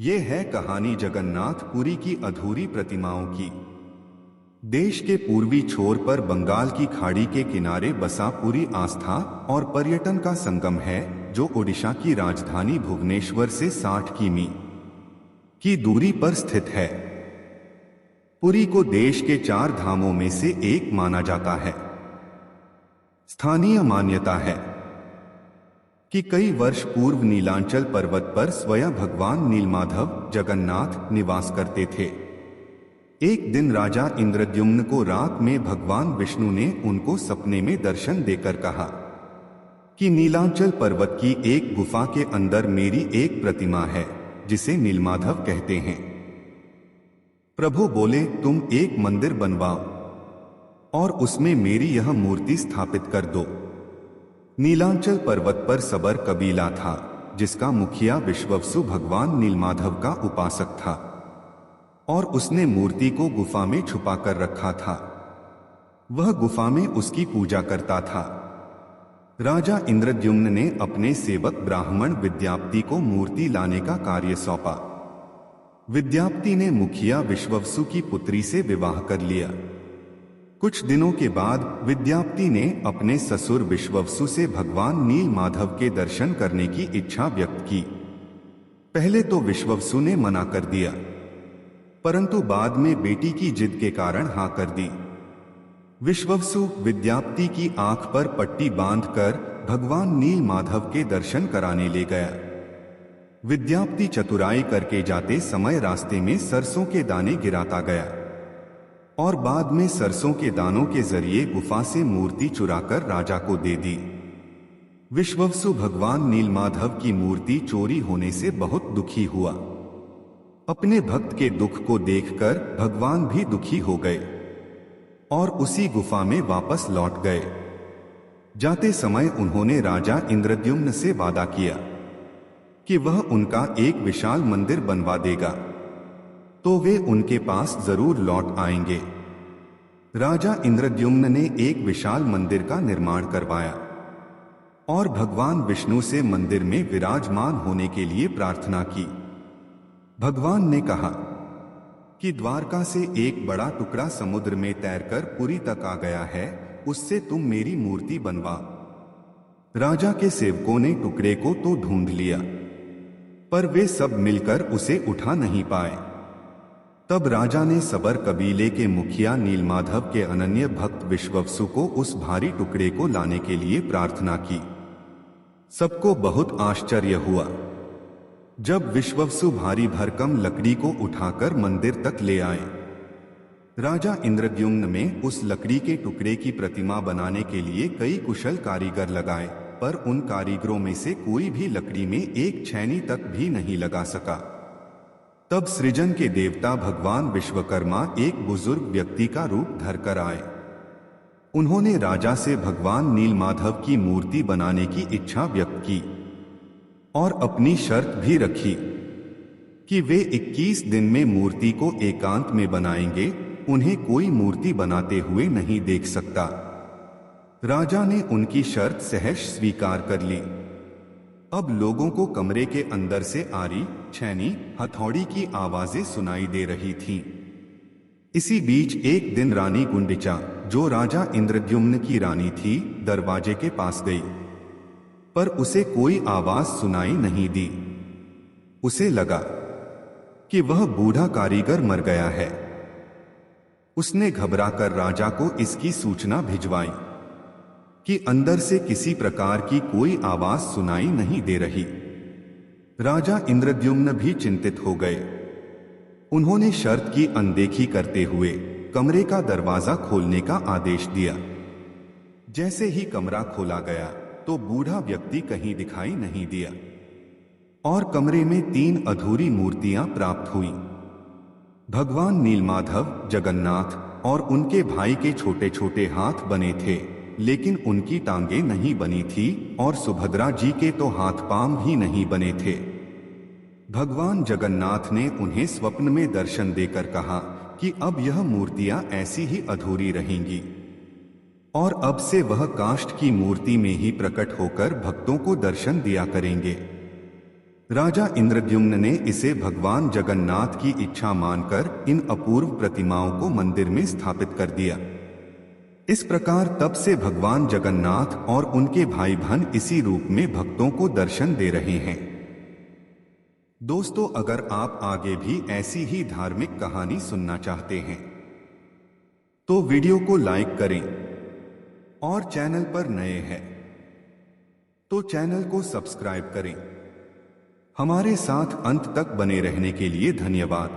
ये है कहानी जगन्नाथ पुरी की अधूरी प्रतिमाओं की। देश के पूर्वी छोर पर बंगाल की खाड़ी के किनारे बसा पुरी आस्था और पर्यटन का संगम है, जो ओडिशा की राजधानी भुवनेश्वर से 60 किमी की दूरी पर स्थित है। पुरी को देश के 4 धामों में से एक माना जाता है। स्थानीय मान्यता है कि कई वर्ष पूर्व नीलांचल पर्वत पर स्वयं भगवान नीलमाधव जगन्नाथ निवास करते थे। एक दिन राजा इंद्रद्युम्न को रात में भगवान विष्णु ने उनको सपने में दर्शन देकर कहा कि नीलांचल पर्वत की एक गुफा के अंदर मेरी एक प्रतिमा है, जिसे नीलमाधव कहते हैं। प्रभु बोले, तुम एक मंदिर बनवाओ और उसमें मेरी यह मूर्ति स्थापित कर दो। नीलांचल पर्वत पर सबर कबीला था, जिसका मुखिया विश्ववसु भगवान नीलमाधव का उपासक था और उसने मूर्ति को गुफा में छुपा कर रखा था। वह गुफा में उसकी पूजा करता था। राजा इंद्रद्युम्न ने अपने सेवक ब्राह्मण विद्याप्ति को मूर्ति लाने का कार्य सौंपा। विद्याप्ति ने मुखिया विश्ववसु की पुत्री से विवाह कर लिया। कुछ दिनों के बाद विद्याप्ति ने अपने ससुर विश्ववसु से भगवान नीलमाधव के दर्शन करने की इच्छा व्यक्त की। पहले तो विश्ववसु ने मना कर दिया, परंतु बाद में बेटी की जिद के कारण हाँ कर दी। विश्ववसु विद्याप्ति की आंख पर पट्टी बांधकर भगवान नीलमाधव के दर्शन कराने ले गया। विद्याप्ति चतुराई करके जाते समय रास्ते में सरसों के दाने गिराता गया और बाद में सरसों के दानों के जरिए गुफा से मूर्ति चुराकर राजा को दे दी। विश्ववसु भगवान नीलमाधव की मूर्ति चोरी होने से बहुत दुखी हुआ। अपने भक्त के दुख को देखकर भगवान भी दुखी हो गए और उसी गुफा में वापस लौट गए। जाते समय उन्होंने राजा इंद्रद्युम्न से वादा किया कि वह उनका एक विशाल मंदिर बनवा देगा, तो वे उनके पास जरूर लौट आएंगे। राजा इंद्रद्युम्न ने एक विशाल मंदिर का निर्माण करवाया और भगवान विष्णु से मंदिर में विराजमान होने के लिए प्रार्थना की। भगवान ने कहा कि द्वारका से एक बड़ा टुकड़ा समुद्र में तैरकर पुरी तक आ गया है, उससे तुम मेरी मूर्ति बनवा। राजा के सेवकों ने टुकड़े को तो ढूंढ लिया, पर वे सब मिलकर उसे उठा नहीं पाए। तब राजा ने सबर कबीले के मुखिया नीलमाधव के अनन्य भक्त विश्ववसु को उस भारी टुकड़े को लाने के लिए प्रार्थना की। सबको बहुत आश्चर्य हुआ जब विश्ववसु भारी भरकम लकड़ी को उठाकर मंदिर तक ले आए। राजा इंद्रद्युम्न में उस लकड़ी के टुकड़े की प्रतिमा बनाने के लिए कई कुशल कारीगर लगाए, पर उन कारीगरों में से कोई भी लकड़ी में एक छैनी तक भी नहीं लगा सका। तब सृजन के देवता भगवान विश्वकर्मा एक बुजुर्ग व्यक्ति का रूप धरकर आए। उन्होंने राजा से भगवान नीलमाधव की मूर्ति बनाने की इच्छा व्यक्त की और अपनी शर्त भी रखी कि वे 21 दिन में मूर्ति को एकांत में बनाएंगे, उन्हें कोई मूर्ति बनाते हुए नहीं देख सकता। राजा ने उनकी शर्त सहर्ष स्वीकार कर ली। अब लोगों को कमरे के अंदर से आरी, छैनी, हथौड़ी की आवाजें सुनाई दे रही थीं। इसी बीच एक दिन रानी गुंडिचा, जो राजा इंद्रद्युम्न की रानी थी, दरवाजे के पास गई, पर उसे कोई आवाज सुनाई नहीं दी। उसे लगा कि वह बूढ़ा कारीगर मर गया है। उसने घबराकर राजा को इसकी सूचना भिजवाई कि अंदर से किसी प्रकार की कोई आवाज सुनाई नहीं दे रही। राजा इंद्रद्युम्न भी चिंतित हो गए। उन्होंने शर्त की अनदेखी करते हुए कमरे का दरवाजा खोलने का आदेश दिया। जैसे ही कमरा खोला गया तो बूढ़ा व्यक्ति कहीं दिखाई नहीं दिया और कमरे में 3 अधूरी मूर्तियां प्राप्त हुई। भगवान नीलमाधव, जगन्नाथ और उनके भाई के छोटे छोटे हाथ बने थे, लेकिन उनकी टांगें नहीं बनी थी और सुभद्रा जी के तो हाथ पांव भी नहीं बने थे। भगवान जगन्नाथ ने उन्हें स्वप्न में दर्शन देकर कहा कि अब यह मूर्तियां ऐसी ही अधूरी रहेंगी और अब से वह काष्ठ की मूर्ति में ही प्रकट होकर भक्तों को दर्शन दिया करेंगे। राजा इंद्रद्युम्न ने इसे भगवान जगन्नाथ की इच्छा मानकर इन अपूर्व प्रतिमाओं को मंदिर में स्थापित कर दिया। इस प्रकार तब से भगवान जगन्नाथ और उनके भाई बहन इसी रूप में भक्तों को दर्शन दे रहे हैं। दोस्तों, अगर आप आगे भी ऐसी ही धार्मिक कहानी सुनना चाहते हैं तो वीडियो को लाइक करें और चैनल पर नए हैं तो चैनल को सब्सक्राइब करें। हमारे साथ अंत तक बने रहने के लिए धन्यवाद।